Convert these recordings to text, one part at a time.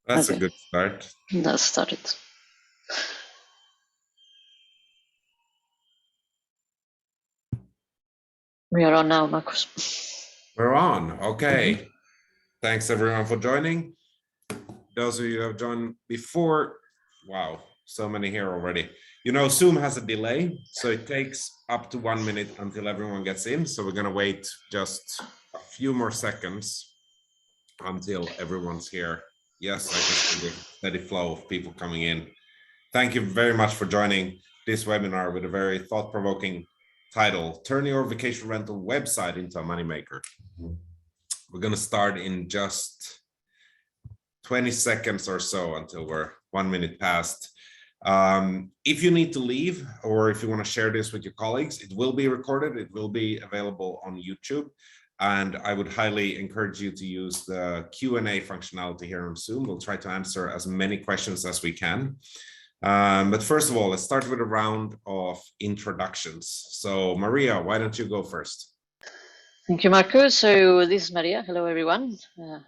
That's Okay. a good start. Let's start it. We are on now, Marcus. We're on. Okay. Thanks everyone for joining. Those of you who have joined before, wow, so many here already. You know, Zoom has a delay, so it takes up to 1 minute until everyone gets in. So we're going to wait just a few more seconds until everyone's here. Yes, I can see the steady flow of people coming in. Thank you very much for joining this webinar with a very thought-provoking title, Turn Your Vacation Rental Website into a Moneymaker. We're going to start in just 20 seconds or so until we're 1 minute past. If you need to leave or if you want to share this with your colleagues, it will be recorded. It will be available on YouTube. And I would highly encourage you to use the Q&A functionality here on Zoom. We'll try to answer as many questions as we can. But first of all, let's start with a round of introductions. So Maria, why don't you go first? Thank you, Marcus. So this is Maria. Hello, everyone.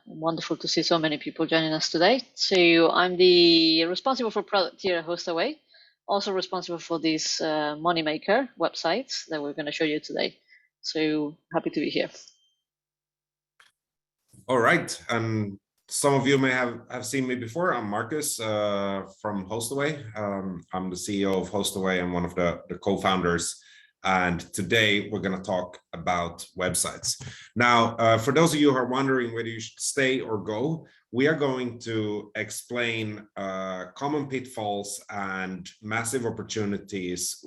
Wonderful to see so many people joining us today. So I'm the responsible for product here at Hostaway, also responsible for this Moneymaker website that we're going to show you today. So happy to be here. All right. And some of you may have seen me before. I'm Marcus from Hostaway. I'm the CEO of Hostaway. I'm one of the co-founders. And today we're going to talk about websites. Now, for those of you who are wondering whether you should stay or go, we are going to explain common pitfalls and massive opportunities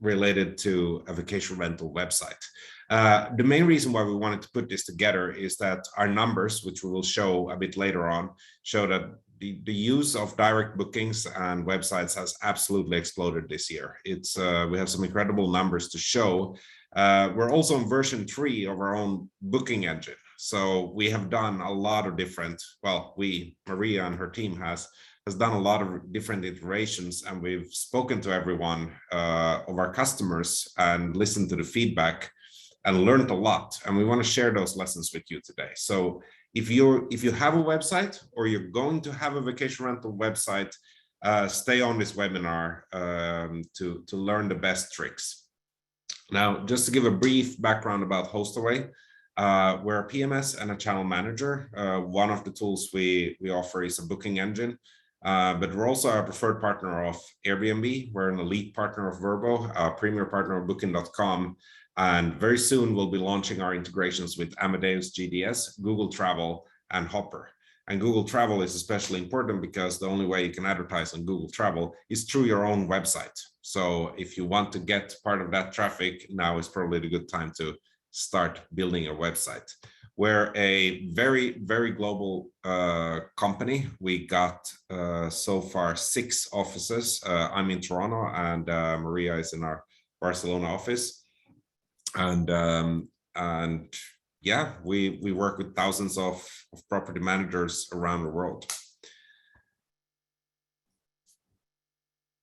related to a vacation rental website. The main reason why we wanted to put this together is that our numbers, which we will show a bit later on, show that the use of direct bookings and websites has absolutely exploded this year. We have some incredible numbers to show. We're also in version 3 of our own booking engine. So we have done a lot of different, Maria and her team has done a lot of different iterations, and we've spoken to everyone of our customers and listened to the feedback and learned a lot. And we want to share those lessons with you today. So if you have a website or you're going to have a vacation rental website, stay on this webinar to learn the best tricks. Now, just to give a brief background about Hostaway, we're a PMS and a channel manager. One of the tools we offer is a booking engine, but we're also a preferred partner of Airbnb. We're an elite partner of Vrbo, a premier partner of Booking.com. And very soon we'll be launching our integrations with Amadeus GDS, Google Travel, and Hopper. And Google Travel is especially important because the only way you can advertise on Google Travel is through your own website. So if you want to get part of that traffic, now is probably the good time to start building your website. We're a very, very global company. We got so far 6 offices. I'm in Toronto and Maria is in our Barcelona office. And yeah, we work with thousands of property managers around the world.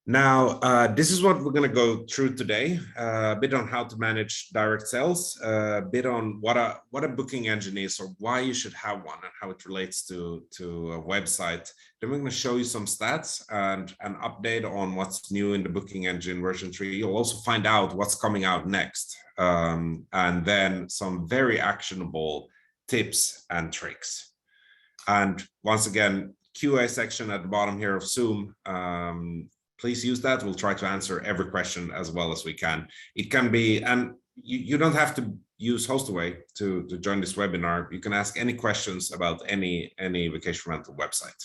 Now, this is what we're going to go through today, a bit on how to manage direct sales, a bit on what a booking engine is or why you should have one and how it relates to a website. Then we're going to show you some stats and an update on what's new in the booking engine version 3. You'll also find out what's coming out next, and then some very actionable tips and tricks. And once again, QA section at the bottom here of Zoom. Please use that. We'll try to answer every question as well as we can. It can be, and you don't have to use Hostaway to join this webinar. You can ask any questions about any vacation rental website.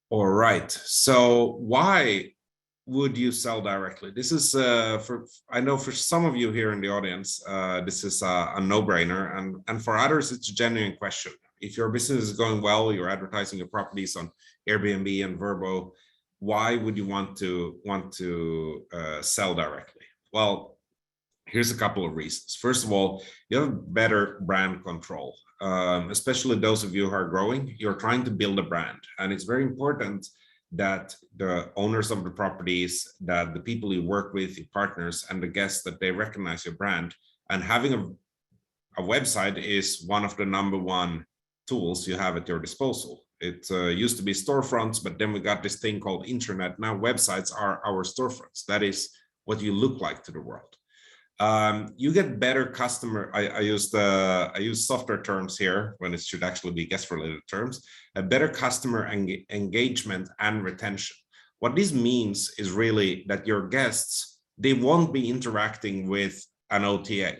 All right. So why would you sell directly? This is I know for some of you here in the audience, this is a no-brainer, and for others, it's a genuine question. If your business is going well, you're advertising your properties on Airbnb and Vrbo, why would you want to sell directly? Well, here's a couple of reasons. First of all, you have better brand control, especially those of you who are growing. You're trying to build a brand, and it's very important that the owners of the properties, that the people you work with, your partners, and the guests, that they recognize your brand. And having a website is one of the #1 tools you have at your disposal. It used to be storefronts, but then we got this thing called internet. Now websites are our storefronts. That is what you look like to the world. You get better customer. I use software terms here when it should actually be guest-related terms. A better customer engagement and retention. What this means is really that your guests, they won't be interacting with an OTA.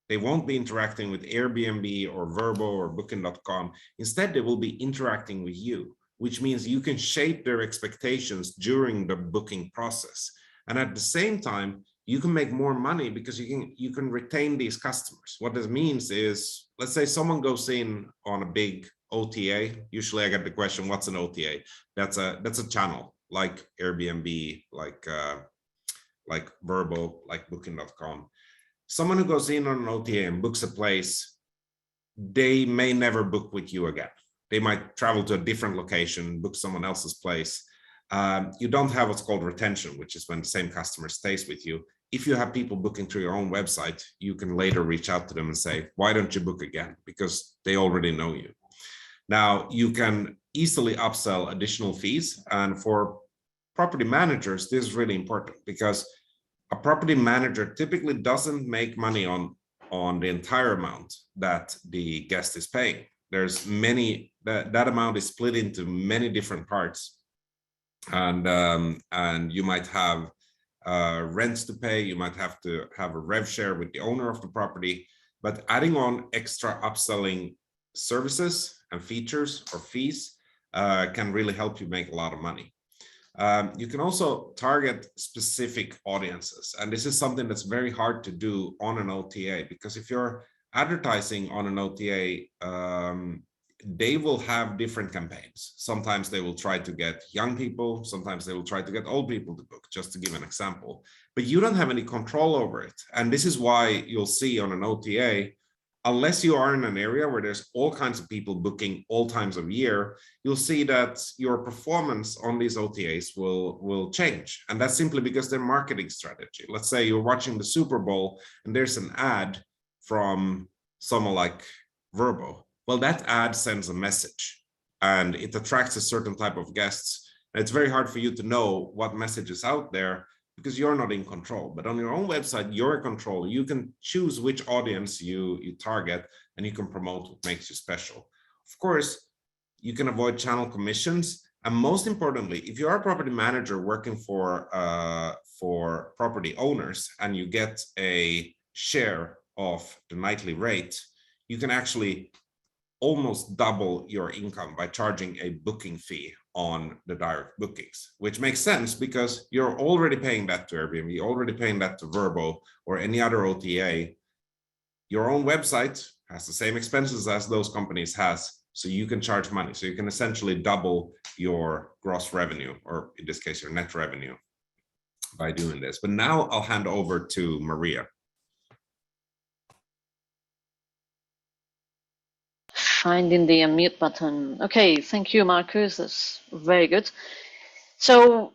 They won't be interacting with Airbnb or Vrbo or Booking.com. Instead, they will be interacting with you, which means you can shape their expectations during the booking process. And at the same time, you can make more money because you can retain these customers. What this means is, let's say someone goes in on a big OTA. Usually I get the question, what's an OTA? That's a channel like Airbnb, like Vrbo, like Booking.com. Someone who goes in on an OTA and books a place, they may never book with you again. They might travel to a different location, book someone else's place. You don't have what's called retention, which is when the same customer stays with you. If you have people booking through your own website, you can later reach out to them and say, why don't you book again? Because they already know you. Now, you can easily upsell additional fees. And for property managers, this is really important because a property manager typically doesn't make money on the entire amount that the guest is paying. There's many, that amount is split into many different parts. And you might have rents to pay, you might have to have a rev share with the owner of the property, but adding on extra upselling services and features or fees can really help you make a lot of money. You can also target specific audiences. And this is something that's very hard to do on an OTA, because if you're advertising on an OTA, they will have different campaigns. Sometimes they will try to get young people. Sometimes they will try to get old people to book, just to give an example. But you don't have any control over it. And this is why you'll see on an OTA, unless you are in an area where there's all kinds of people booking all times of year, you'll see that your performance on these OTAs will change. And that's simply because their marketing strategy. Let's say you're watching the Super Bowl and there's an ad from someone like Vrbo. Well, that ad sends a message and it attracts a certain type of guests. And it's very hard for you to know what message is out there because you're not in control. But on your own website, you're in control. You can choose which audience you target, and you can promote what makes you special. Of course, you can avoid channel commissions. And most importantly, if you are a property manager working for property owners and you get a share of the nightly rate, you can actually almost double your income by charging a booking fee on the direct bookings, which makes sense because you're already paying that to Airbnb, you're already paying that to Vrbo or any other OTA. Your own website has the same expenses as those companies has, so you can charge money. So you can essentially double your gross revenue, or in this case, your net revenue, by doing this. But now I'll hand over to Maria. Finding the unmute button. Okay, thank you, Marcus. That's very good. So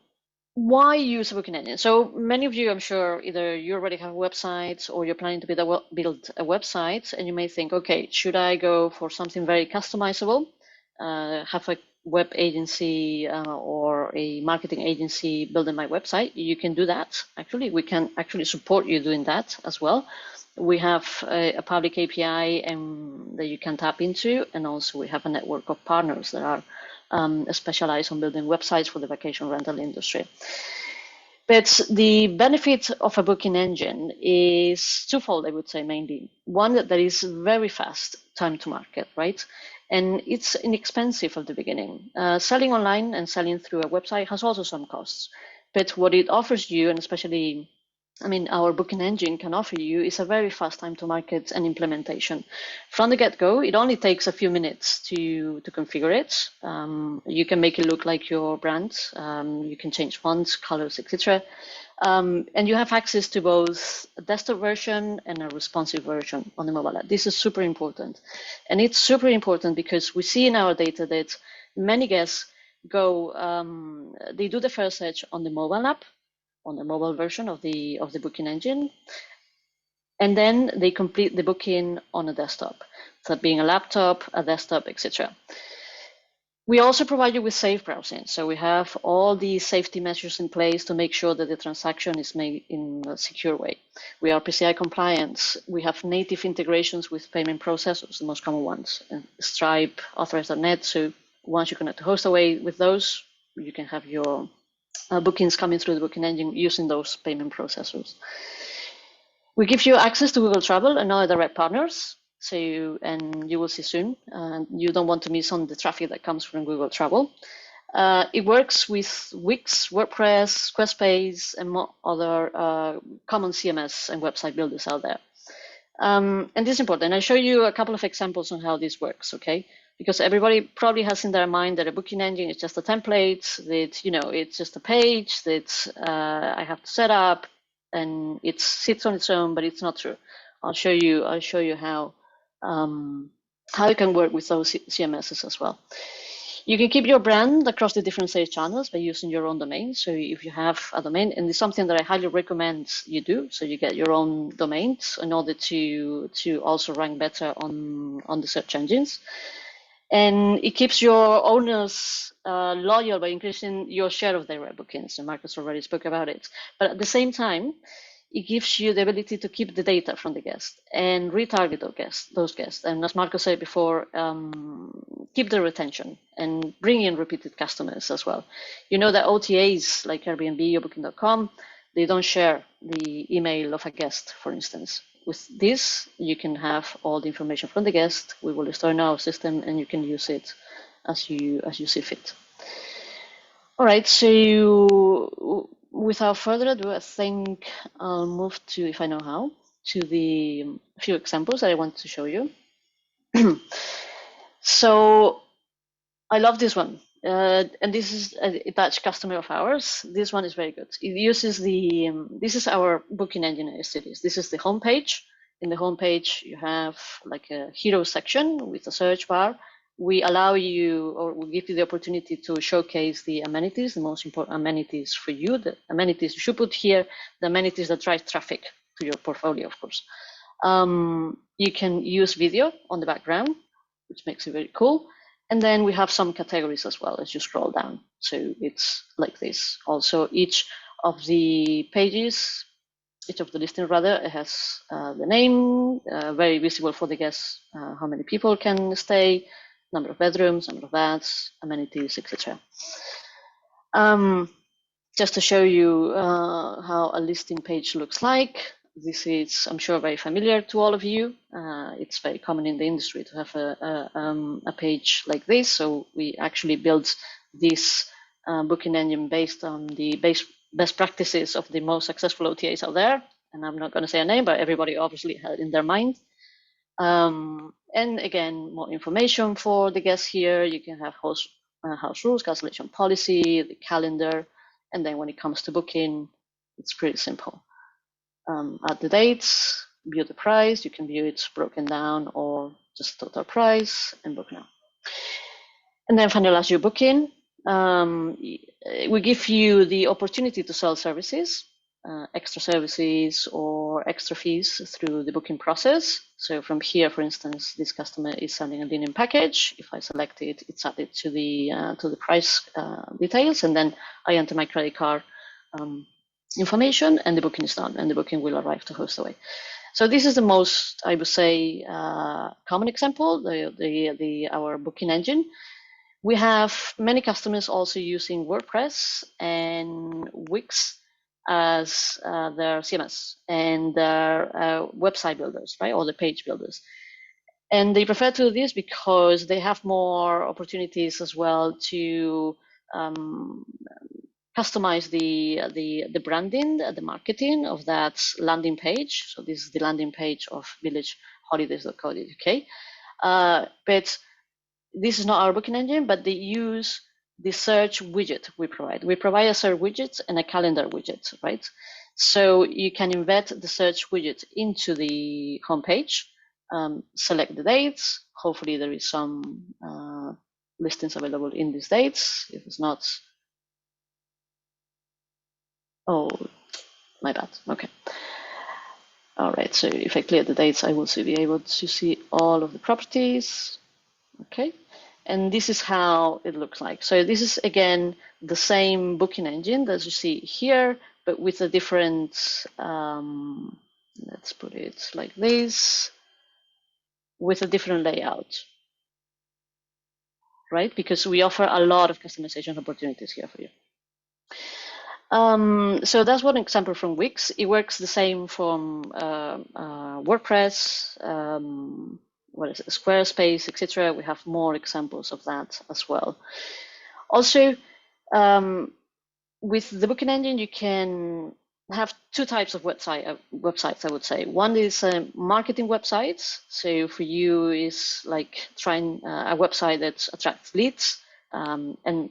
why use a booking engine? So many of you, I'm sure, either you already have websites or you're planning to build a website, and you may think, okay, should I go for something very customizable, have a web agency or a marketing agency building my website? You can do that. Actually, we can actually support you doing that as well. We have a public API that you can tap into, and also we have a network of partners that are specialized on building websites for the vacation rental industry. But the benefit of a booking engine is twofold, I would say, mainly. One, that is very fast time to market, right? And it's inexpensive at the beginning. Selling online and selling through a website has also some costs. But what it offers you, and especially our booking engine can offer you, is a very fast time to market and implementation. From the get-go, it only takes a few minutes to configure it. You can make it look like your brand. You can change fonts, colors, etc. And you have access to both a desktop version and a responsive version on the mobile app. This is super important. And it's super important because we see in our data that many guests they do the first search on the mobile app, on the mobile version of the booking engine, And then they complete the booking on a desktop, so being a laptop, a desktop, etc. We also provide you with safe browsing. So we have all these safety measures in place to make sure that the transaction is made in a secure way. We are PCI compliant. We have native integrations with payment processors, the most common ones, Stripe, Authorize.net. So once you connect to Hostaway with those, you can have your bookings coming through the booking engine using those payment processors. We give you access to Google Travel and other direct partners. And you will see soon, you don't want to miss on the traffic that comes from Google Travel. It works with Wix, WordPress, Squarespace, and other common CMS and website builders out there. And this is important. I show you a couple of examples on how this works, okay? Because everybody probably has in their mind that a booking engine is just a template, that it's just a page that I have to set up, and it sits on its own, but it's not true. I'll show you how you can work with those CMSs as well. You can keep your brand across the different sales channels by using your own domain. So if you have a domain, and it's something that I highly recommend you do, so you get your own domains in order to also rank better on the search engines. And it keeps your owners loyal by increasing your share of their bookings. And Marcus already spoke about it. But at the same time, it gives you the ability to keep the data from the guest and retarget those guests. And as Marco said before, keep the retention and bring in repeated customers as well. You know that OTAs like Airbnb or Booking.com, they don't share the email of a guest, for instance. With this, you can have all the information from the guest. We will store in our system, and you can use it as you see fit. All right, so without further ado, I think I'll move to, if I know how, to the few examples that I want to show you. So I love this one. And this is a Dutch customer of ours. This one is very good. It uses this is our booking engine series. This is the homepage. In the homepage, you have like a hero section with a search bar. We allow you, or we give you the opportunity to showcase the amenities, the most important amenities for you, the amenities you should put here, the amenities that drive traffic to your portfolio, of course. You can use video on the background, which makes it very cool. And then we have some categories as well as you scroll down. So it's like this. Also, each of the pages, each of the listing rather, it has the name, very visible for the guests, how many people can stay, number of bedrooms, number of baths, amenities, etc. Just to show you how a listing page looks like. This is, I'm sure, very familiar to all of you. It's very common in the industry to have a page like this. So we actually built this booking engine based on the best practices of the most successful OTAs out there. And I'm not going to say a name, but everybody obviously had it in their mind. And again, more information for the guests here. You can have house rules, cancellation policy, the calendar. And then when it comes to booking, it's pretty simple. Add the dates, view the price. You can view it broken down or just total price and book now. And then finalize your booking. We give you the opportunity to sell services, extra services or extra fees through the booking process. So from here, for instance, this customer is selling a linen package. If I select it, it's added to the price details, and then I enter my credit card information, and the booking is done, and the booking will arrive to Hostaway. So this is the most, I would say, common example, our booking engine. We have many customers also using WordPress and Wix as their CMS and their website builders, right, or the page builders. And they prefer to do this because they have more opportunities as well to customize the branding, the marketing of that landing page. So this is the landing page of villageholidays.co.uk. But this is not our booking engine, but they use the search widget we provide. We provide a search widget and a calendar widget, right? So you can embed the search widget into the homepage, select the dates. Hopefully there is some listings available in these dates. If it's not, oh, my bad. Okay. All right, so if I clear the dates, I will be able to see all of the properties. Okay, and this is how it looks like. So this is, again, the same booking engine that you see here, but with a different, let's put it like this, with a different layout, right? Because we offer a lot of customization opportunities here for you. So that's one example from Wix. It works the same from WordPress, what is it, Squarespace, etc. We have more examples of that as well. Also, with the booking engine, you can have two types of websites, I would say. One is marketing websites. So for you is like trying a website that attracts leads and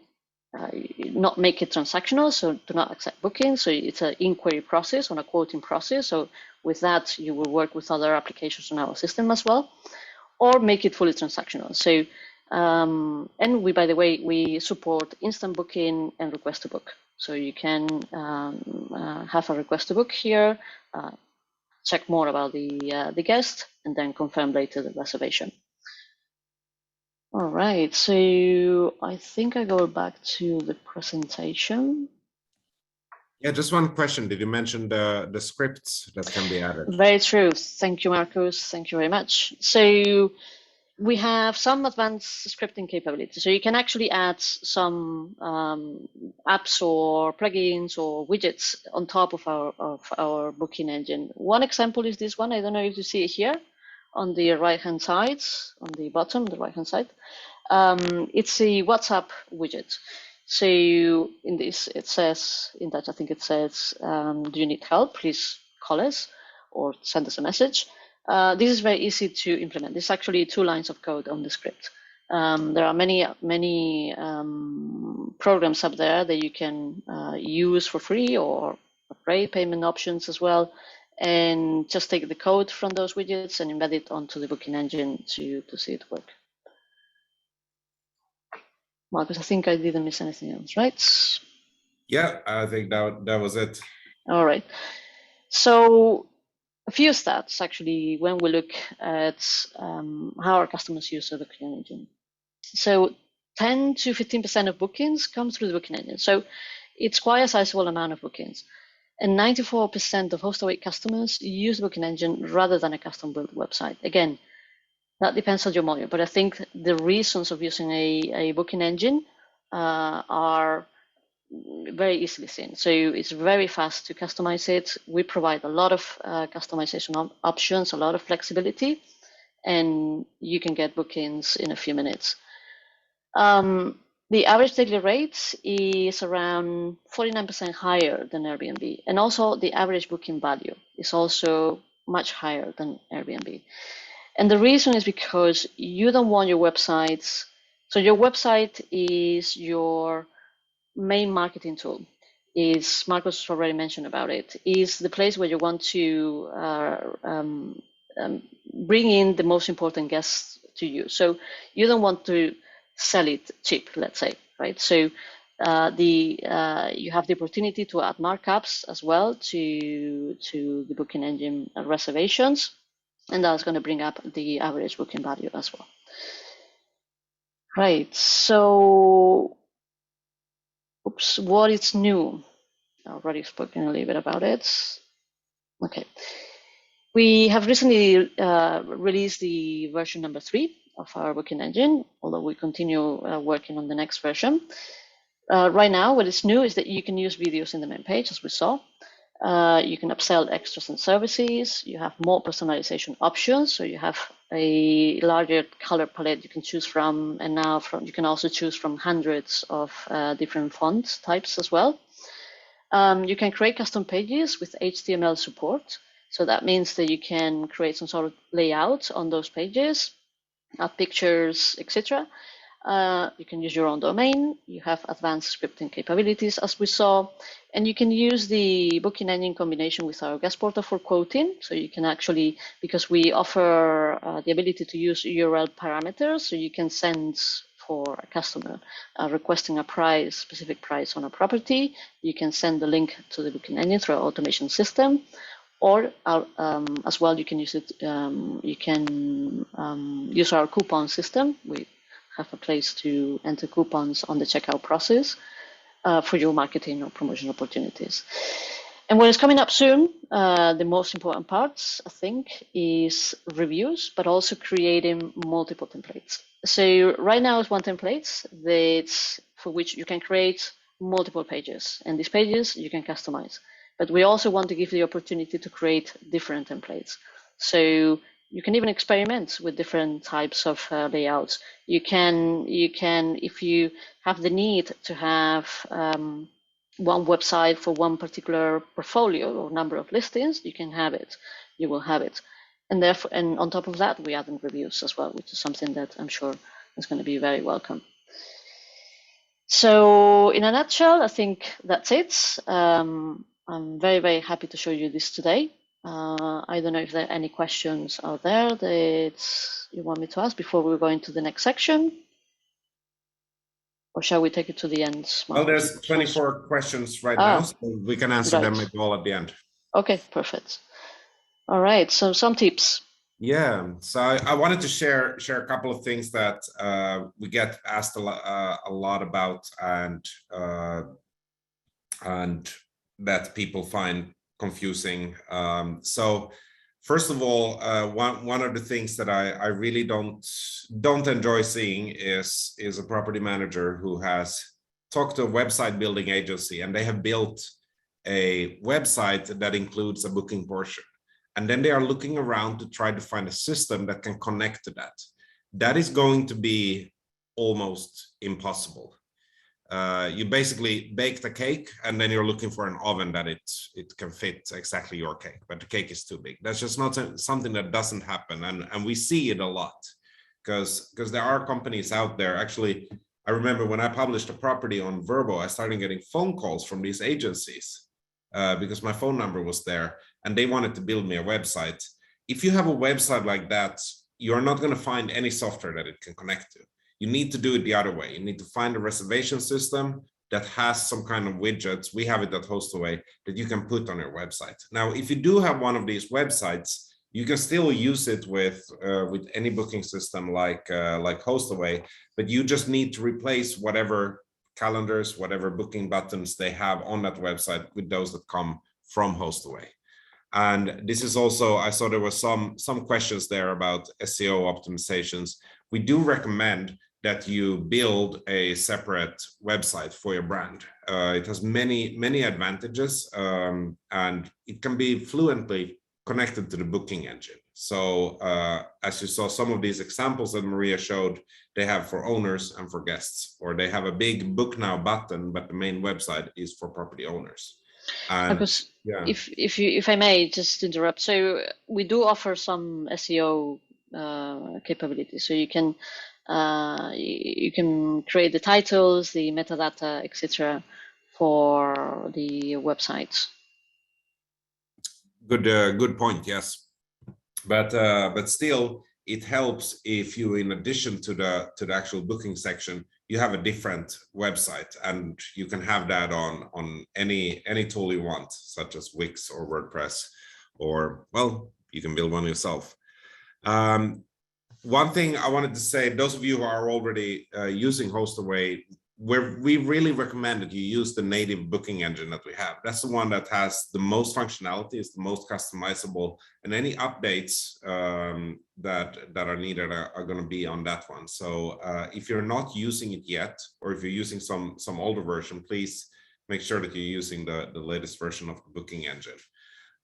not make it transactional, so do not accept bookings. So it's an inquiry process on a quoting process. So with that, you will work with other applications on our system as well, or make it fully transactional. So and we, by the way, we support instant booking and request to book. So you can have a request to book here, check more about the guest, and then confirm later the reservation. All right, so I think I go back to the presentation. Yeah, just one question. Did you mention the scripts that can be added? Very true. Thank you, Marcus. Thank you very much. So we have some advanced scripting capabilities. So you can actually add some apps or plugins or widgets on top of our booking engine. One example is this one. I don't know if you see it here on the right-hand side, on the bottom, the right-hand side. It's a WhatsApp widget. So in this, it says, in that I think it says, do you need help? Please call us or send us a message. This is very easy to implement. This is actually 2 lines of code on the script. There are many programs up there that you can use for free or upgrade payment options as well, and just take the code from those widgets and embed it onto the booking engine to see it work. Marcus, I think I didn't miss anything else, right? Yeah, I think that was it. All right. So a few stats actually when we look at how our customers use the booking engine. So 10 to 15% of bookings come through the booking engine. So it's quite a sizable amount of bookings. And 94% of Hostaway customers use the booking engine rather than a custom built website. Again, that depends on your module, but I think the reasons of using a booking engine are very easily seen. So it's very fast to customize it. We provide a lot of customization options, a lot of flexibility, and you can get bookings in a few minutes. The average daily rate is around 49% higher than Airbnb. And also the average booking value is also much higher than Airbnb. And the reason is because you don't want your websites. So your website is your main marketing tool. Is Marcus already mentioned about it, is the place where you want to bring in the most important guests to you. So you don't want to sell it cheap, let's say, right? So you have the opportunity to add markups as well to the booking engine reservations, and that's going to bring up the average booking value as well. Right, so what is new? I already spoken a little bit about it. Okay, we have recently released the version number 3 of our booking engine, although we continue working on the next version. Right now, what is new is that you can use videos in the main page, as we saw. You can upsell extras and services. You have more personalization options, so you have a larger color palette you can choose from, and now you can also choose from hundreds of different font types as well. You can create custom pages with HTML support, so that means that you can create some sort of layout on those pages, add pictures, etc. You can use your own domain. You have advanced scripting capabilities, as we saw, and you can use the booking engine combination with our guest portal for quoting. So you can actually, because we offer the ability to use URL parameters, so you can send for a customer requesting a specific price on a property. You can send the link to the booking engine through our automation system, Or as well, you can use it. You can use our coupon system. We have a place to enter coupons on the checkout process for your marketing or promotion opportunities. And what is coming up soon, the most important parts, I think, is reviews, but also creating multiple templates. So right now is one template that's for which you can create multiple pages, and these pages you can customize. But we also want to give the opportunity to create different templates. So you can even experiment with different types of layouts. You can, if you have the need to have one website for one particular portfolio or number of listings, you can have it. You will have it. And therefore, and on top of that, we add in reviews as well, which is something that I'm sure is going to be very welcome. So in a nutshell, I think that's it. I'm very, very happy to show you this today. I don't know if there are any questions out there that you want me to ask before we go into the next section. Or shall we take it to the end? Well, there's 24 questions right now, so we can answer them maybe all at the end. Okay, perfect. All right, so some tips. Yeah, so I wanted to share a couple of things that we get asked a lot about, and that people find confusing. So first of all, one of the things that I really don't enjoy seeing is a property manager who has talked to a website building agency, and they have built a website that includes a booking portion. And then they are looking around to try to find a system that can connect to that. That is going to be almost impossible. You basically bake the cake, and then you're looking for an oven that it can fit exactly your cake, but the cake is too big. That's just not something that doesn't happen, and we see it a lot, because there are companies out there. Actually, I remember when I published a property on Verbo, I started getting phone calls from these agencies because my phone number was there, and they wanted to build me a website. If you have a website like that, you're not going to find any software that it can connect to. You need to do it the other way. You need to find a reservation system that has some kind of widgets. We have it at Hostaway that you can put on your website. Now, if you do have one of these websites, you can still use it with any booking system like Hostaway, but you just need to replace whatever calendars, whatever booking buttons they have on that website with those that come from Hostaway. And this is also, I saw there was some questions there about SEO optimizations. We do recommend that you build a separate website for your brand. It has many advantages, and it can be fluently connected to the booking engine. So as you saw, some of these examples that Maria showed, they have for owners and for guests, or they have a big book now button, but the main website is for property owners. And because if I may just interrupt, so we do offer some SEO capabilities. So you can create the titles, the metadata, etc., for the website. Good point. Yes, but still, it helps if you, in addition to the actual booking section, you have a different website, and you can have that on any tool you want, such as Wix or WordPress, or, well, you can build one yourself. One thing I wanted to say, those of you who are already using Hostaway, we really recommend that you use the native booking engine that we have. That's the one that has the most functionality, is the most customizable, and any updates that are needed are going to be on that one. So if you're not using it yet, or if you're using some older version, please make sure that you're using the latest version of the booking engine.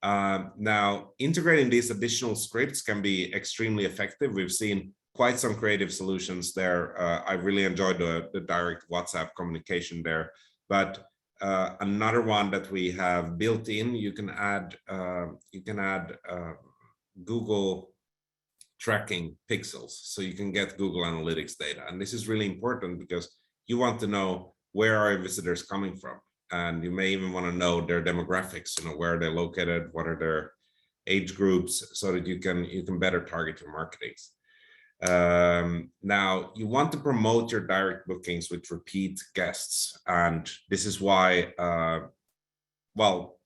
Now, integrating these additional scripts can be extremely effective. We've seen quite some creative solutions there. I really enjoyed the direct WhatsApp communication there. But another one that we have built in, you can add Google tracking pixels, so you can get Google Analytics data. And this is really important because you want to know where are visitors coming from. And you may even want to know their demographics, where they're located, what are their age groups, so that you can better target your marketing. Now, you want to promote your direct bookings with repeat guests, and this is why, well,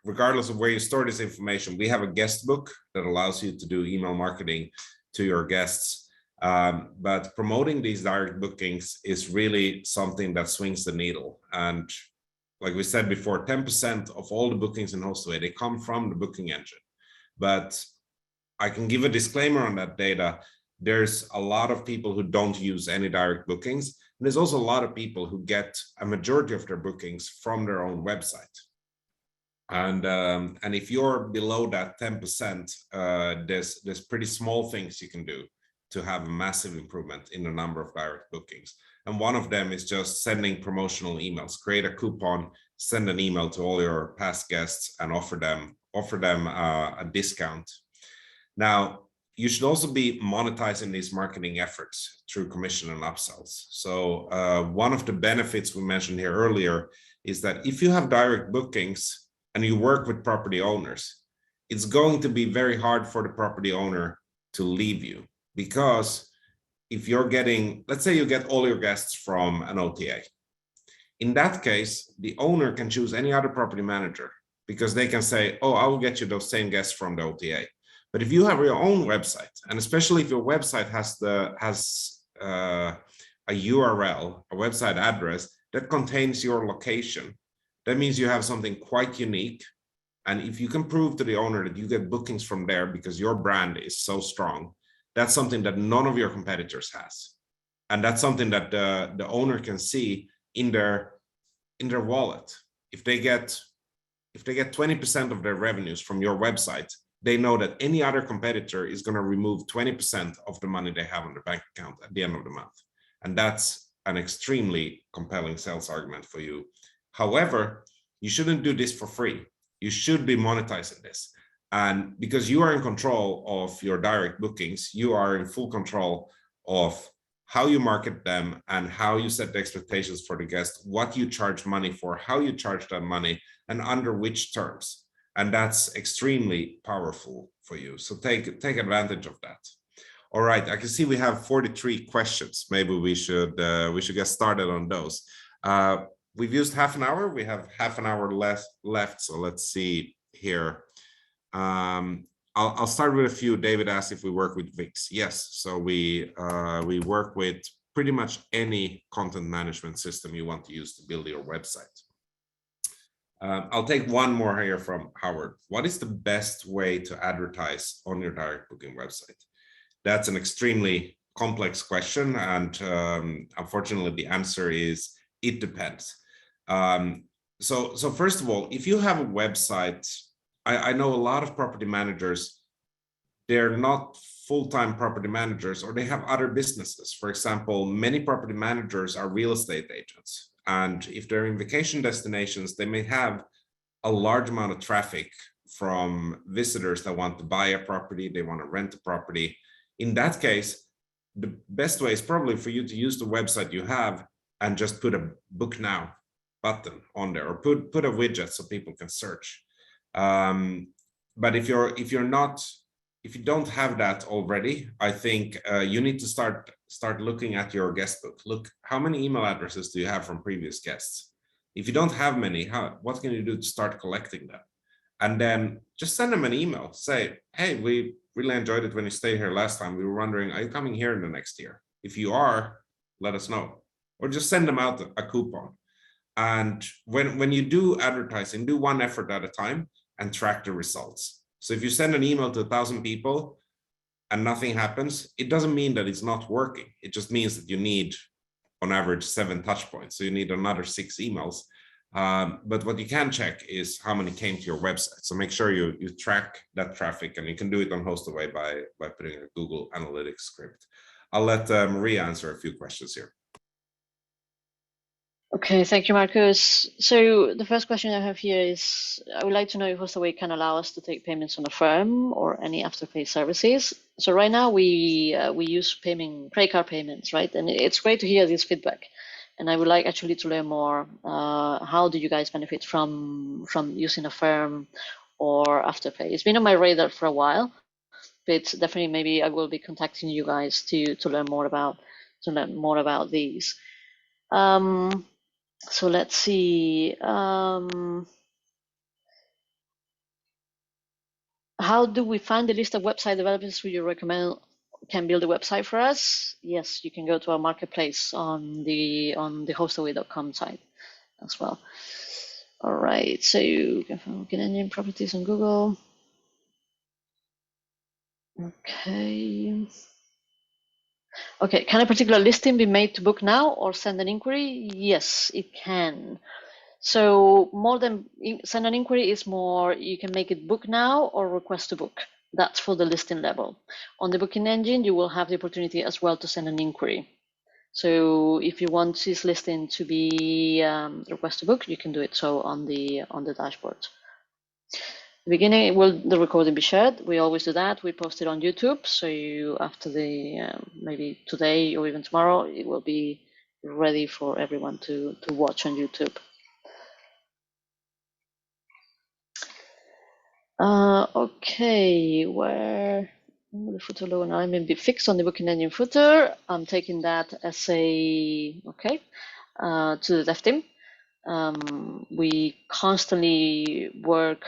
regardless of where you store this information, we have a guest book that allows you to do email marketing to your guests. But promoting these direct bookings is really something that swings the needle. And like we said before, 10% of all the bookings in Hostaway, they come from the booking engine. But I can give a disclaimer on that data. There's a lot of people who don't use any direct bookings. And there's also a lot of people who get a majority of their bookings from their own website. And if you're below that 10%, there's pretty small things you can do to have a massive improvement in the number of direct bookings. And one of them is just sending promotional emails. Create a coupon, send an email to all your past guests, and offer them a discount. Now, you should also be monetizing these marketing efforts through commission and upsells. So one of the benefits we mentioned here earlier is that if you have direct bookings and you work with property owners, it's going to be very hard for the property owner to leave you, because if you're getting, let's say you get all your guests from an OTA. In that case, the owner can choose any other property manager, because they can say, oh, I will get you those same guests from the OTA. But if you have your own website, and especially if your website has a URL, a website address that contains your location, that means you have something quite unique. And if you can prove to the owner that you get bookings from there because your brand is so strong, that's something that none of your competitors has. And that's something that the owner can see in their wallet. If they get 20% of their revenues from your website, they know that any other competitor is going to remove 20% of the money they have on their bank account at the end of the month. And that's an extremely compelling sales argument for you. However, you shouldn't do this for free. You should be monetizing this. And because you are in control of your direct bookings, you are in full control of how you market them and how you set the expectations for the guest, what you charge money for, how you charge that money, and under which terms. And that's extremely powerful for you. So take advantage of that. All right, I can see we have 43 questions. Maybe we should get started on those. We've used half an hour. We have half an hour left. So let's see here. I'll start with a few. David asked if we work with Wix. Yes, so we work with pretty much any content management system you want to use to build your website. I'll take one more here from Howard. What is the best way to advertise on your direct booking website? That's an extremely complex question, and unfortunately, the answer is it depends. So first of all, if you have a website, I know a lot of property managers, they're not full-time property managers, or they have other businesses. For example, many property managers are real estate agents. And if they're in vacation destinations, they may have a large amount of traffic from visitors that want to buy a property, they want to rent a property. In that case, the best way is probably for you to use the website you have and just put a book now button on there, or put a widget so people can search. But if you don't have that already, I think you need to start looking at your guest book. Look, how many email addresses do you have from previous guests? If you don't have many, what can you do to start collecting them? And then just send them an email. Say, hey, we really enjoyed it when you stayed here last time. We were wondering, are you coming here in the next year? If you are, let us know. Or just send them out a coupon. And when you do advertising, do one effort at a time and track the results. So if you send an email to 1,000 people and nothing happens, it doesn't mean that it's not working. It just means that you need, on average, 7 touch points. So you need another 6 emails. But what you can check is how many came to your website. So make sure you track that traffic, and you can do it on Hostaway by putting a Google Analytics script. I'll let Maria answer a few questions here. Okay, thank you, Marcus. So the first question I have here is, I would like to know if Hostaway can allow us to take payments on a firm or any afterpay services. So right now we use credit card payments, right? And it's great to hear this feedback. And I would like actually to learn more. How do you guys benefit from using a firm or afterpay? It's been on my radar for a while, but definitely maybe I will be contacting you guys to learn more about these. So let's see. How do we find the list of website developers who you recommend can build a website for us? Yes, you can go to our marketplace on the hostaway.com site as well. All right, so you can find Booking Engine properties on Google. Okay. Okay, can a particular listing be made to book now or send an inquiry? Yes, it can. So more than send an inquiry is more, you can make it book now or request to book. That's for the listing level. On the booking engine, you will have the opportunity as well to send an inquiry. So if you want this listing to be request to book, you can do it so on the dashboard. The beginning, will the recording be shared? We always do that. We post it on YouTube. So you, after the maybe today or even tomorrow, it will be ready for everyone to watch on YouTube. Okay, where the footer logo now may be fixed on the booking engine footer. I'm taking that as a okay to the dev team. We constantly work,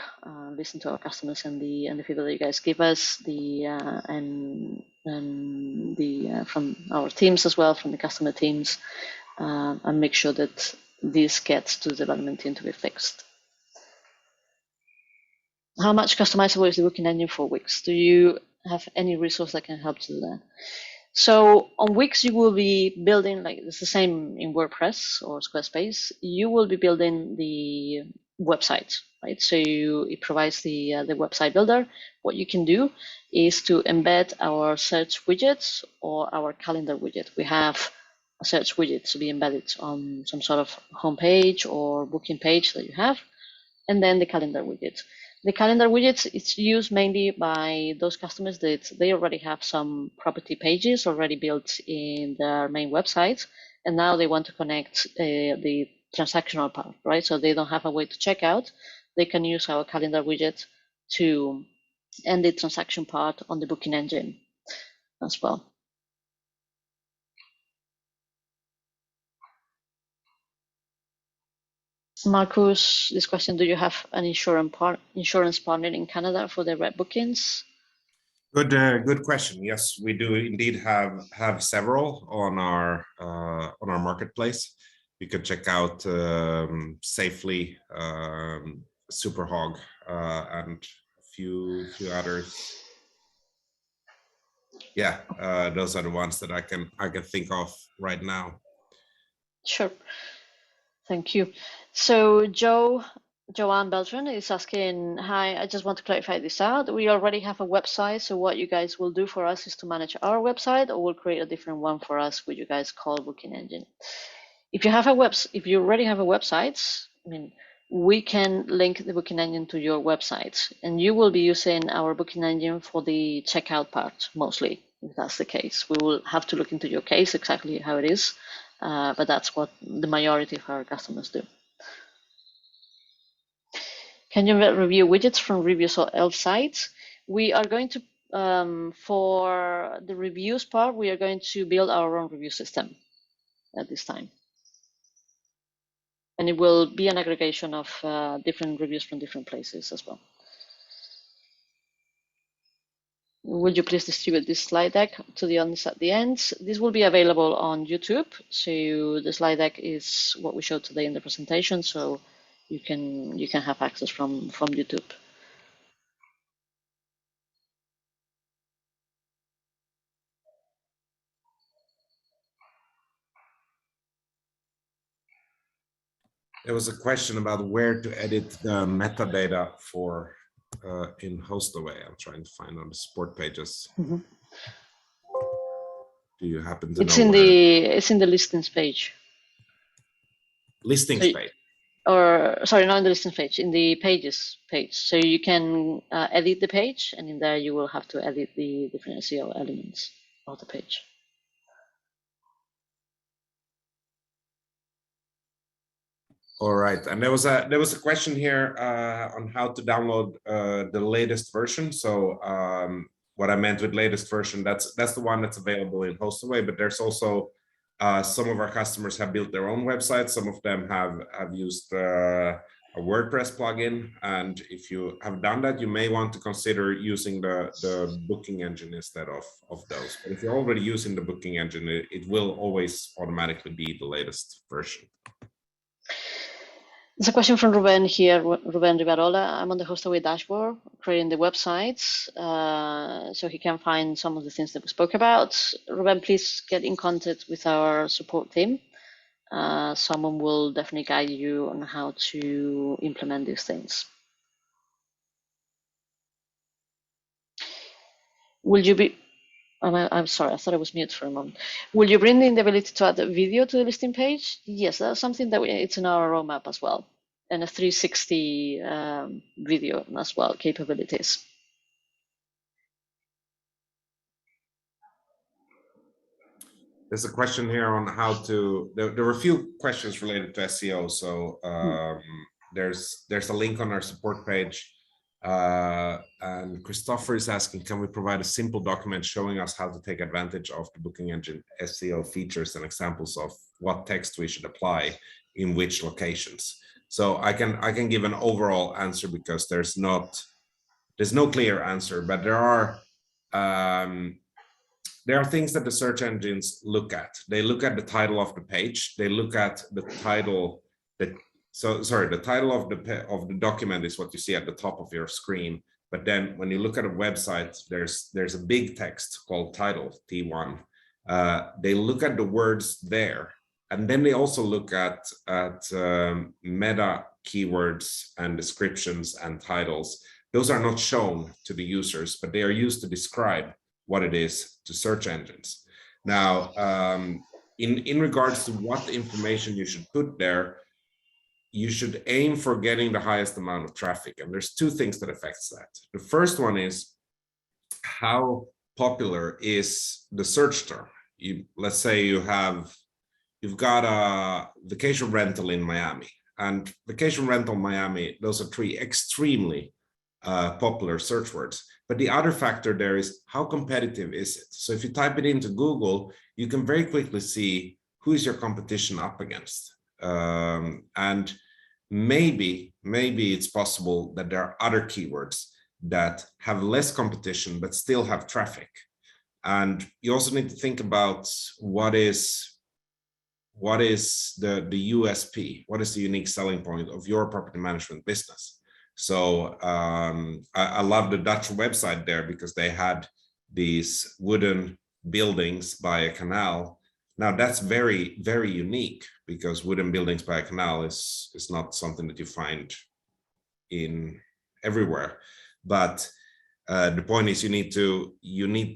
listen to our customers and the feedback that you guys give us, and the from our teams as well, from the customer teams, and make sure that this gets to the development team to be fixed. How much customizable is the booking engine for Wix? Do you have any resource that can help to do that? So on Wix, you will be building, like it's the same in WordPress or Squarespace, you will be building the website, right? So it provides the website builder. What you can do is to embed our search widgets or our calendar widget. We have a search widget to be embedded on some sort of homepage or booking page that you have, and then the calendar widget. The calendar widgets, it's used mainly by those customers that they already have some property pages already built in their main website, and now they want to connect the transactional part, right? So they don't have a way to check out. They can use our calendar widget to end the transaction part on the booking engine as well. Marcus, this question, do you have an insurance partner in Canada for the red bookings? Good question. Yes, we do indeed have several on our marketplace. You could check out Safely, Superhog, and a few others. Yeah, those are the ones that I can think of right now. Sure. Thank you. So Joanne Beltran is asking, hi, I just want to clarify this out. We already have a website, so what you guys will do for us is to manage our website, or we'll create a different one for us, which you guys call Booking Engine. If you have if you already have a website, I mean, we can link the Booking Engine to your website, and you will be using our Booking Engine for the checkout part mostly. If that's the case, we will have to look into your case exactly how it is. But that's what the majority of our customers do. Can you review widgets from reviews or else sites? We are going to, for the reviews part, we are going to build our own review system at this time. And it will be an aggregation of different reviews from different places as well. Would you please distribute this slide deck to the audience at the end? This will be available on YouTube. So the slide deck is what we showed today in the presentation. So you can have access from YouTube. There was a question about where to edit the metadata for in Hostaway. I'm trying to find on the support pages. Mm-hmm. Do you happen to know? It's in the listings page. Listings page. Or sorry, not in the listings page, in the pages page. So you can edit the page, and in there you will have to edit the different SEO elements of the page. All right, and there was a question here on how to download the latest version. So what I meant with latest version, that's the one that's available in Hostaway, but there's also some of our customers have built their own websites. Some of them have used a WordPress plugin. And if you have done that, you may want to consider using the booking engine instead of those. But if you're already using the booking engine, it will always automatically be the latest version. There's a question from Ruben here, Ruben Rivarola. I'm on the Hostaway dashboard, creating the websites, so he can find some of the things that we spoke about. Ruben, please get in contact with our support team. Someone will definitely guide you on how to implement these things. Will you be, I'm sorry, I thought I was mute for a moment. Will you bring in the ability to add a video to the listing page? Yes, that's something that it's in our roadmap as well, and a 360 video as well capabilities. There's a question here on how to, there were a few questions related to SEO. So there's a link on our support page. And Christopher is asking, can we provide a simple document showing us how to take advantage of the booking engine SEO features and examples of what text we should apply in which locations? So I can give an overall answer because there's no clear answer, but there are things that the search engines look at. They look at the title of the page. They look at the title the title of the document is what you see at the top of your screen. But then when you look at a website, there's a big text called title, T1. They look at the words there. And then they also look at meta keywords and descriptions and titles. Those are not shown to the users, but they are used to describe what it is to search engines. Now, in regards to what information you should put there, you should aim for getting the highest amount of traffic. And there's two things that affects that. The first one is how popular is the search term. Let's say you've got a vacation rental in Miami, and vacation rental Miami, those are three extremely popular search words. But the other factor there is how competitive is it? So if you type it into Google, you can very quickly see who is your competition up against. And maybe it's possible that there are other keywords that have less competition but still have traffic. And you also need to think about what is the USP, what is the unique selling point of your property management business. So I love the Dutch website there because they had these wooden buildings by a canal. Now that's very, very unique because wooden buildings by a canal is not something that you find in everywhere. But the point is you need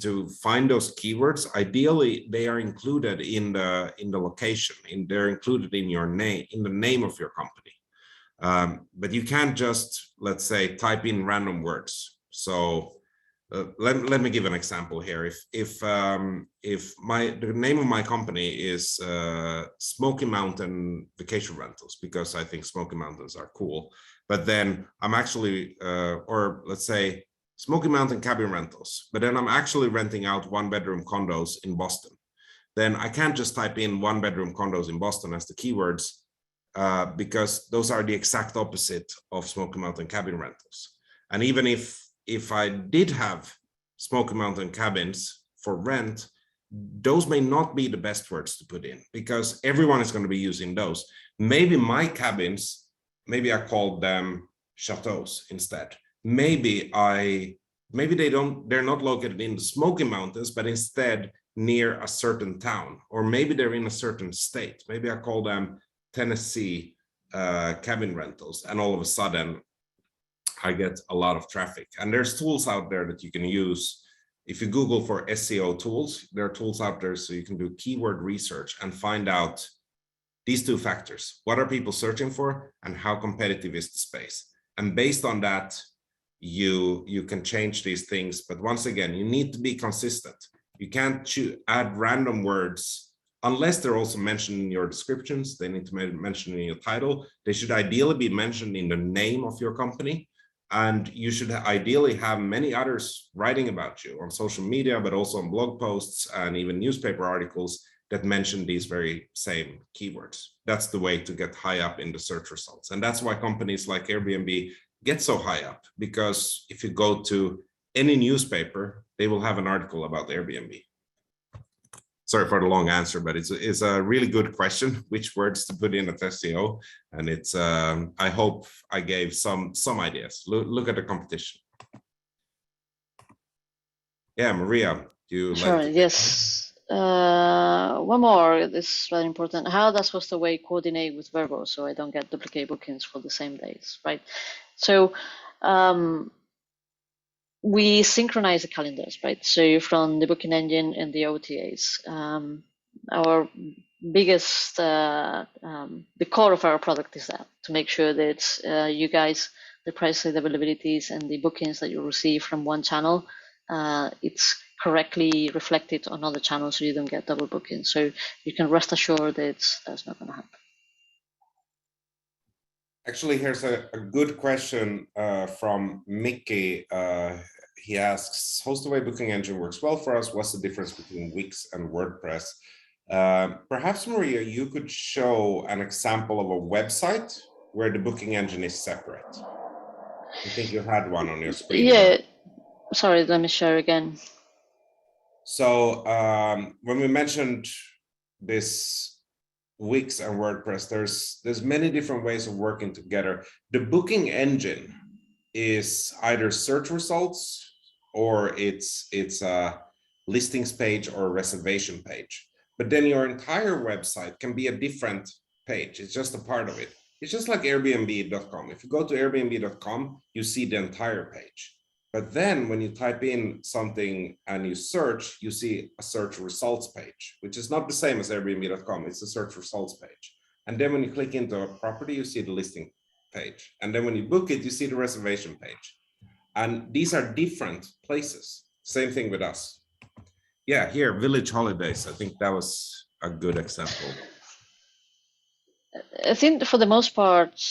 to find those keywords. Ideally, they are included in the location, they're included in your name, in the name of your company. But you can't just, let's say, type in random words. So let me give an example here. If the name of my company is Smoky Mountain Vacation Rentals, because I think Smoky Mountains are cool, but then I'm actually, or let's say Smoky Mountain Cabin Rentals, but then I'm actually renting out 1-bedroom condos in Boston, then I can't just type in 1-bedroom condos in Boston as the keywords, because those are the exact opposite of Smoky Mountain Cabin Rentals. And even if I did have Smoky Mountain cabins for rent, those may not be the best words to put in because everyone is going to be using those. Maybe my cabins, maybe I called them chateaus instead. Maybe they're not located in the Smoky Mountains, but instead near a certain town, or maybe they're in a certain state. Maybe I call them Tennessee cabin rentals, and all of a sudden I get a lot of traffic. And there's tools out there that you can use. If you Google for SEO tools, there are tools out there so you can do keyword research and find out these two factors. What are people searching for and how competitive is the space? And based on that, you can change these things. But once again, you need to be consistent. You can't add random words unless they're also mentioned in your descriptions. They need to be mentioned in your title. They should ideally be mentioned in the name of your company. And you should ideally have many others writing about you on social media, but also on blog posts and even newspaper articles that mention these very same keywords. That's the way to get high up in the search results. And that's why companies like Airbnb get so high up, because if you go to any newspaper, they will have an article about Airbnb. Sorry for the long answer, but it's a really good question, which words to put in at SEO. And it's, I hope I gave some ideas. Look at the competition. Yeah, Maria, do you Sure, like? yes. One more, this is very important. How does Hostaway coordinate with Verbo so I don't get duplicate bookings for the same days, right? So we synchronize the calendars, right? So from the booking engine and the OTAs, our biggest, the core of our product is that to make sure that you guys, the prices, the availabilities, and the bookings that you receive from one channel, it's correctly reflected on other channels so you don't get double booking. So you can rest assured that that's not going to happen. Actually, here's a good question from Mickey. He asks, Hostaway Booking Engine works well for us. What's the difference between Wix and WordPress? Perhaps, Maria, you could show an example of a website where the booking engine is separate. I think you had one on your screen. Yeah, sorry, let me share again. So when we mentioned this Wix and WordPress, there's many different ways of working together. The booking engine is either search results or it's a listings page or a reservation page. But then your entire website can be a different page. It's just a part of it. It's just like Airbnb.com. If you go to Airbnb.com, you see the entire page. But then when you type in something and you search, you see a search results page, which is not the same as Airbnb.com. It's a search results page. And then when you click into a property, you see the listing page. And then when you book it, you see the reservation page. And these are different places. Same thing with us. Yeah, here, Village Holidays. I think that was a good example. I think for the most part,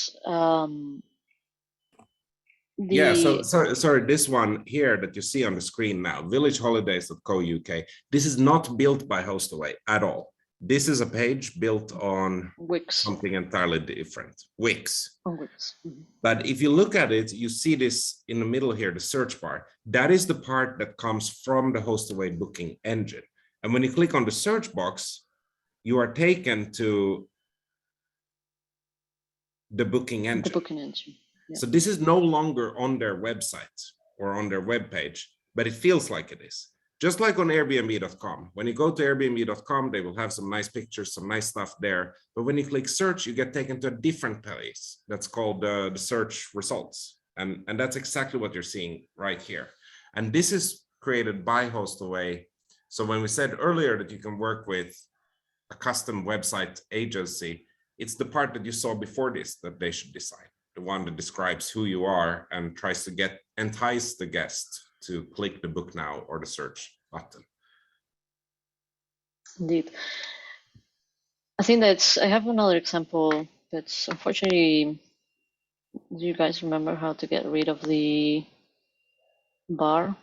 yeah, so sorry, this one here that you see on the screen now, villageholidays.co.uk, this is not built by Hostaway at all. This is a page built on Wix. Something entirely different, Wix. On Wix. Mm-hmm. But if you look at it, you see this in the middle here, the search bar. That is the part that comes from the Hostaway Booking Engine. And when you click on the search box, you are taken to the booking engine. The booking engine. Yeah. So this is no longer on their website or on their web page, but it feels like it is. Just like on Airbnb.com. When you go to Airbnb.com, they will have some nice pictures, some nice stuff there. But when you click search, you get taken to a different place. That's called the search results. And that's exactly what you're seeing right here. And this is created by Hostaway. So when we said earlier that you can work with a custom website agency, it's the part that you saw before this that they should decide. The one that describes who you are and tries to entice the guest to click the book now or the search button. Indeed. I think I have another example, but unfortunately, do you guys remember how to get rid of the bar?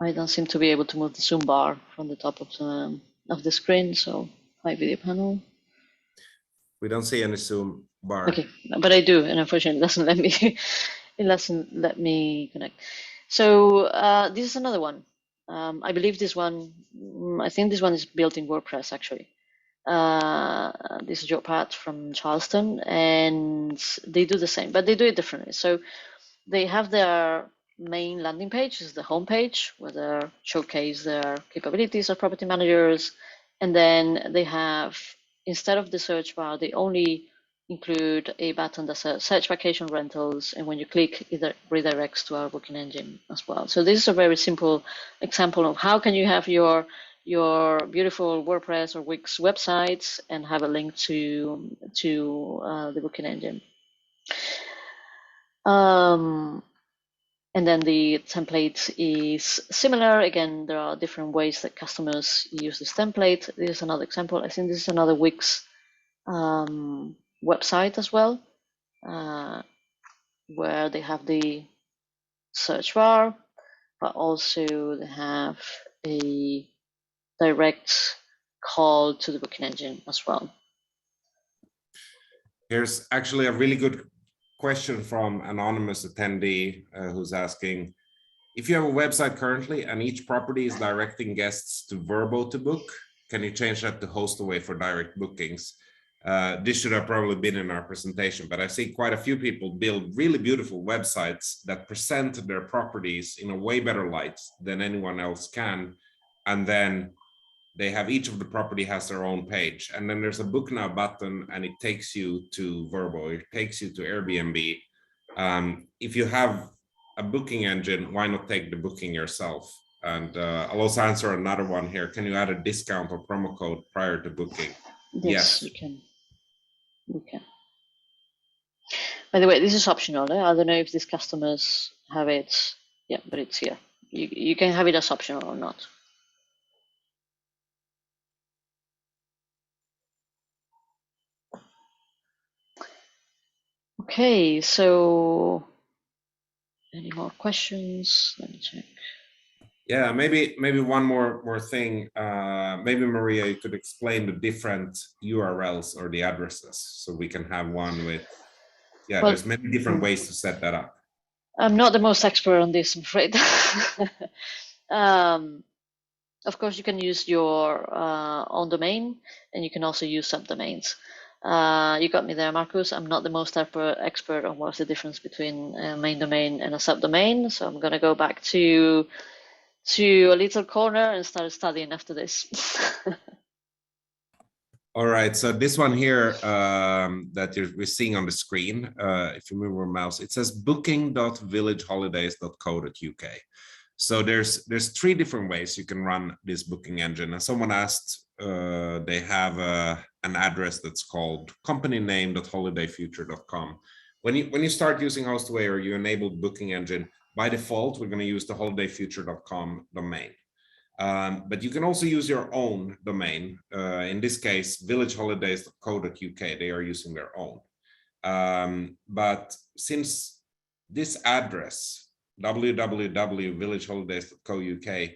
I don't seem to be able to move the zoom bar from the top of the screen, so my video panel. We don't see any zoom bar. Okay, but I do, and unfortunately it doesn't let me, it doesn't let me connect. So this is another one. I believe this one, I think this one is built in WordPress actually. This is Joe Pat from Charleston, and they do the same, but they do it differently. So they have their main landing page, is the home page, where they showcase their capabilities as property managers, and then they have, instead of the search bar, they only include a button that says search vacation rentals, and when you click, it redirects to our booking engine as well. So this is a very simple example of how can you have your beautiful WordPress or Wix websites and have a link to the booking engine. And then the template is similar. Again, there are different ways that customers use this template. This is another example. I think this is another Wix website as well, where they have the search bar, but also they have a direct call to the booking engine as well. Here's actually a really good question from anonymous attendee who's asking, if you have a website currently and each property is directing guests to Vrbo to book, can you change that to Hostaway for direct bookings? This should have probably been in our presentation, but I see quite a few people build really beautiful websites that present their properties in a way better light than anyone else can. And then they have, each of the property has their own page. And then there's a book now button and it takes you to Vrbo, it takes you to Airbnb. If you have a booking engine, why not take the booking yourself? And I'll also answer another one here. Can you add a discount or promo code prior to booking? Yes, you can. You can. By the way, this is optional. I don't know if these customers have it. Yeah, but it's here. You can have it as optional or not. Okay, so any more questions? Let me check. Yeah, maybe one more thing. Maybe Maria, you could explain the different URLs or the addresses, so we can have one with. Yeah, well, there's many different ways to set that up. I'm not the most expert on this, I'm afraid. Of course, you can use your own domain, and you can also use subdomains. You got me there, Marcus. I'm not the most expert on what's the difference between a main domain and a subdomain, so I'm going to go back to a little corner and start studying after this. All right, so this one here that we're seeing on the screen, if you move your mouse, it says booking.villageholidays.co.uk. So there's 3 different ways you can run this booking engine. And someone asked, they have an address that's called companyname.holidayfuture.com. When you start using Hostaway or you enable booking engine, by default, we're going to use the holidayfuture.com domain. But you can also use your own domain. In this case, villageholidays.co.uk, they are using their own. But since this address, www.villageholidays.co.uk,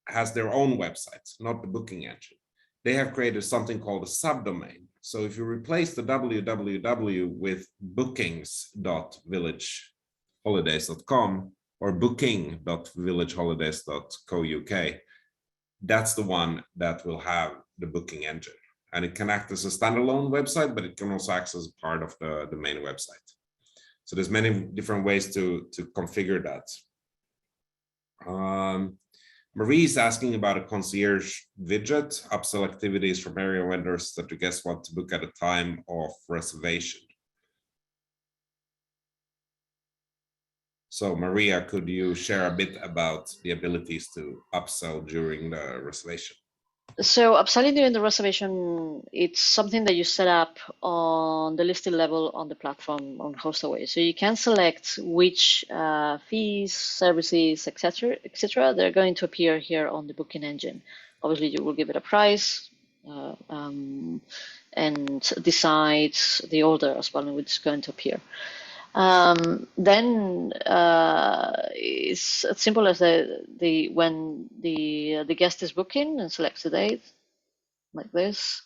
has their own website, not the booking engine, they have created something called a subdomain. So if you replace the www with bookings.villageholidays.com or booking.villageholidays.co.uk, that's the one that will have the booking engine. And it can act as a standalone website, but it can also act as part of the main website. So there's many different ways to configure that. Marie is asking about a concierge widget, upsell activities from area vendors that the guests want to book at a time of reservation. So Maria, could you share a bit about the abilities to upsell during the reservation? So upselling during the reservation, it's something that you set up on the listing level on the platform on Hostaway. So you can select which fees, services, etc., they're going to appear here on the booking engine. Obviously, you will give it a price and decide the order as well, which is going to appear. Then it's as simple as when the guest is booking and selects the date like this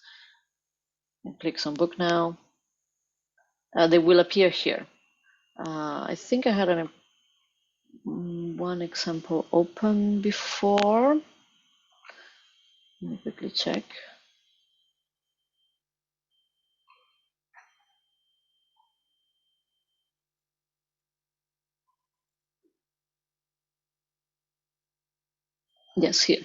and clicks on book now, they will appear here. I think I had one example open before. Let me quickly check. Yes, here.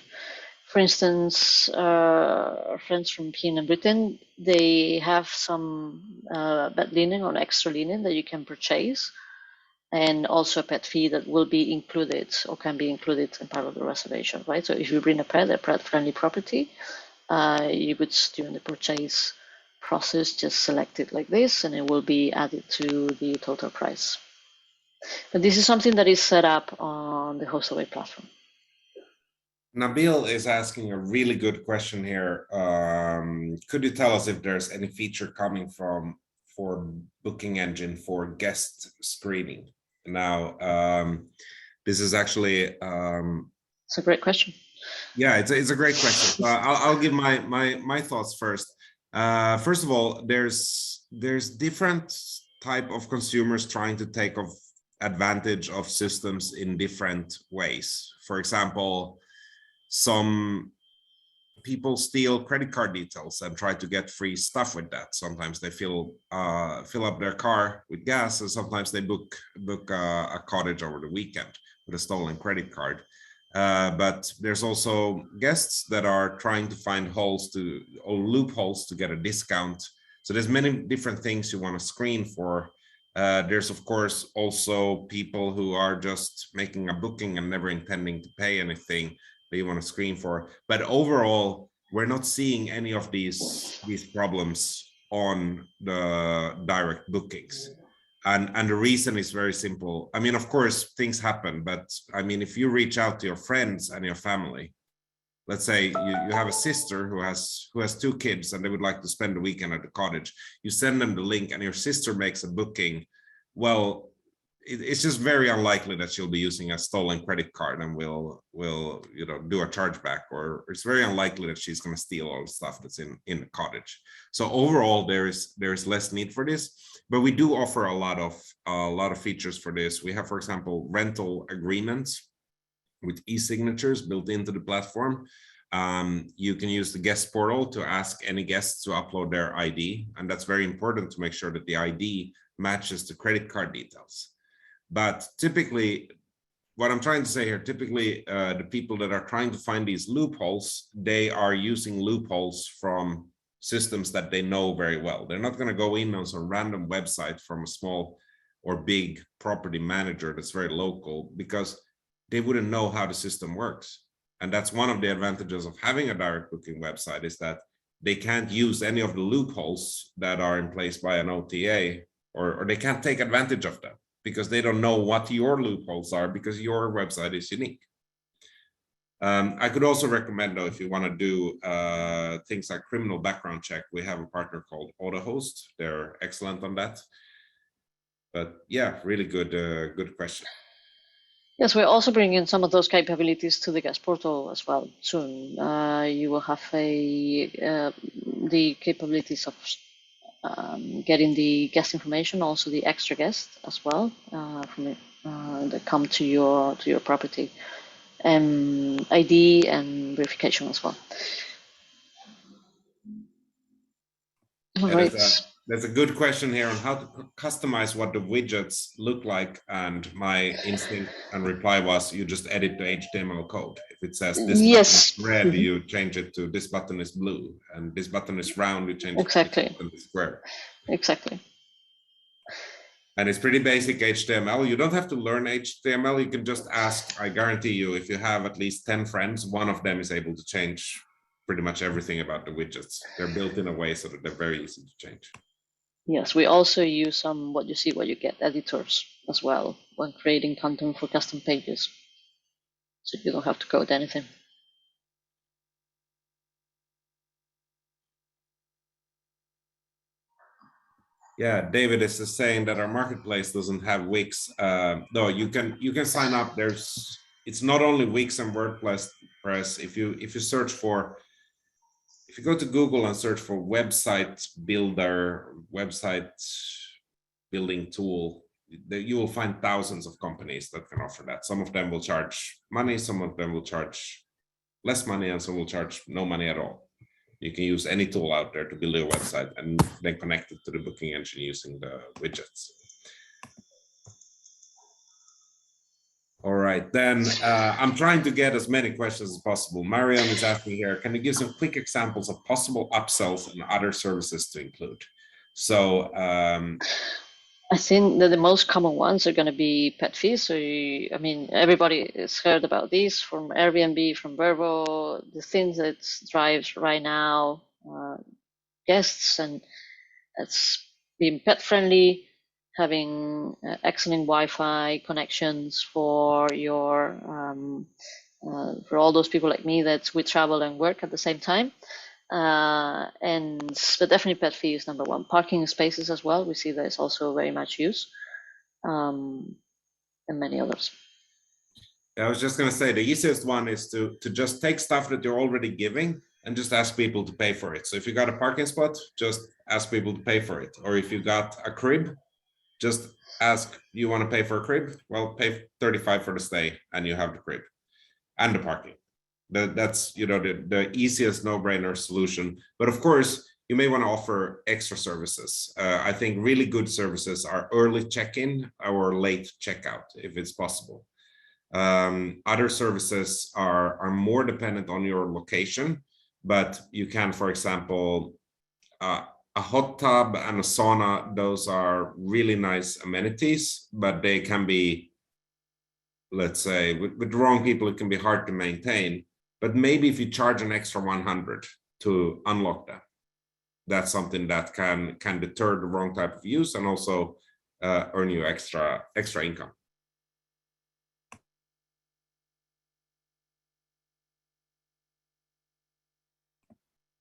For instance, friends from PN and Britain, they have some bed linen or extra linen that you can purchase, and also a pet fee that will be included or can be included in part of the reservation, right? So if you bring a pet-friendly property, you would, during the purchase process, just select it like this, and it will be added to the total price. But this is something that is set up on the Hostaway platform. Nabil is asking a really good question here. Could you tell us if there's any feature coming for Booking Engine for guest screening? Now, this is actually It's a great question. yeah, it's a great question. I'll give my thoughts first. First of all, there's different type of consumers trying to take advantage of systems in different ways. For example, some people steal credit card details and try to get free stuff with that. Sometimes they fill up their car with gas, and sometimes they book a cottage over the weekend with a stolen credit card. But there's also guests that are trying to find loopholes to get a discount. So there's many different things you want to screen for. There's of course also people who are just making a booking and never intending to pay anything that you want to screen for. But overall, we're not seeing any of these problems on the direct bookings. And the reason is very simple. I mean, of course, things happen, but I mean, if you reach out to your friends and your family, let's say you have a sister who has 2 kids and they would like to spend the weekend at the cottage, you send them the link and your sister makes a booking. Well, it's just very unlikely that she'll be using a stolen credit card and will do a chargeback, or it's very unlikely that she's going to steal all the stuff that's in the cottage. So overall, there's less need for this, but we do offer a lot of features for this. We have, for example, rental agreements with e-signatures built into the platform. You can use the guest portal to ask any guests to upload their ID, and that's very important to make sure that the ID matches the credit card details. But typically, what I'm trying to say here, typically the people that are trying to find these loopholes, they are using loopholes from systems that they know very well. They're not going to go in on some random website from a small or big property manager that's very local, because they wouldn't know how the system works. And that's one of the advantages of having a direct booking website, is that they can't use any of the loopholes that are in place by an OTA, or they can't take advantage of them, because they don't know what your loopholes are, because your website is unique. I could also recommend, though, if you want to do things like criminal background check, we have a partner called AutoHost. They're excellent on that. But yeah, really good question. Yes, we're also bringing some of those capabilities to the guest portal as well soon. You will have the capabilities of getting the guest information, also the extra guest as well, that come to your property, ID and verification as well. All right. There's a good question here on how to customize what the widgets look like, and my instinct and reply was, you just edit the HTML code. If it says this button is red, you change it to this button is blue, and this button is round, you change it to this button is square. Exactly. And it's pretty basic HTML. You don't have to learn HTML. You can just ask. I guarantee you, if you have at least 10 friends, one of them is able to change pretty much everything about the widgets. They're built in a way so that they're very easy to change. Yes, we also use some what you see, what you get editors as well when creating content for custom pages. So you don't have to code anything. Yeah, David is saying that our marketplace doesn't have Wix. No, you can sign up. It's not only Wix and WordPress. If you search for, if you go to Google and search for website builder, website building tool, you will find thousands of companies that can offer that. Some of them will charge money, some of them will charge less money, and some will charge no money at all. You can use any tool out there to build your website and then connect it to the booking engine using the widgets. All right, then I'm trying to get as many questions as possible. Marion is asking here, can you give some quick examples of possible upsells and other services to include? So I think that the most common ones are going to be pet fees. So, I mean, everybody has heard about these from Airbnb, from Vervo, the things that drives right now guests, and that's being pet friendly, having excellent Wi-Fi connections for your for all those people like me that we travel and work at the same time. But definitely pet fee is number one. Parking spaces as well, we see that it's also very much used, and many others. I was just going to say the easiest one is to just take stuff that you're already giving and just ask people to pay for it. So if you got a parking spot, just ask people to pay for it. Or if you got a crib, just ask, you want to pay for a crib? Well, pay 35 for the stay and you have the crib and the parking. That's, you know, the easiest no-brainer solution. But of course, you may want to offer extra services. I think really good services are early check-in or late checkout, if it's possible. Other services are more dependent on your location, but you can, for example, a hot tub and a sauna, those are really nice amenities, but they can be, let's say, with the wrong people, it can be hard to maintain. But maybe if you charge an extra 100 to unlock that, that's something that can deter the wrong type of use and also earn you extra income.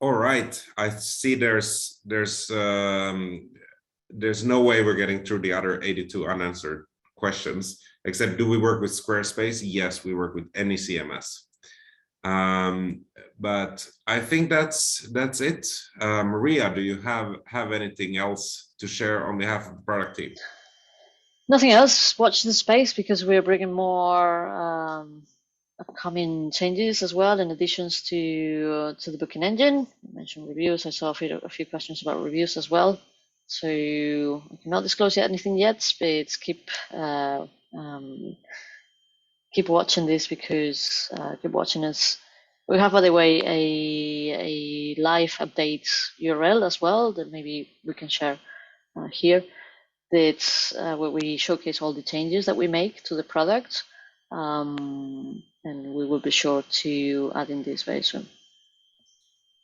All right, I see there's no way we're getting through the other 82 unanswered questions, except do we work with Squarespace? Yes, we work with any CMS. But I think that's it. Maria, do you have anything else to share on behalf of the product team? Nothing else. Watch the space because we're bringing more upcoming changes as well, in additions to the booking engine. I mentioned reviews. I saw a few questions about reviews as well. So I cannot disclose anything yet, but keep watching this because keep watching us. We have, by the way, a live update URL as well that maybe we can share here. That's where we showcase all the changes that we make to the product, and we will be sure to add in this very soon.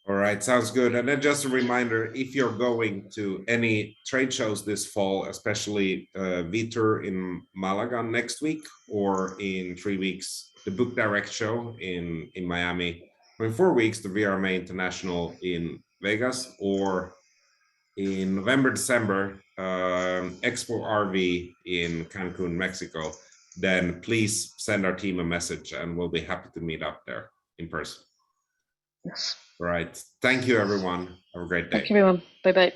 All right, sounds good. And then just a reminder, if you're going to any trade shows this fall, especially Vitur in Malaga next week, or in 3 weeks, the Book Direct show in Miami, or in 4 weeks, the VRMA International in Vegas, or in November, December, Expo RV in Cancun, Mexico, then please send our team a message and we'll be happy to meet up there in person. Yes. All right. Thank you, everyone. Have a great day. Thank you, everyone. Bye-bye.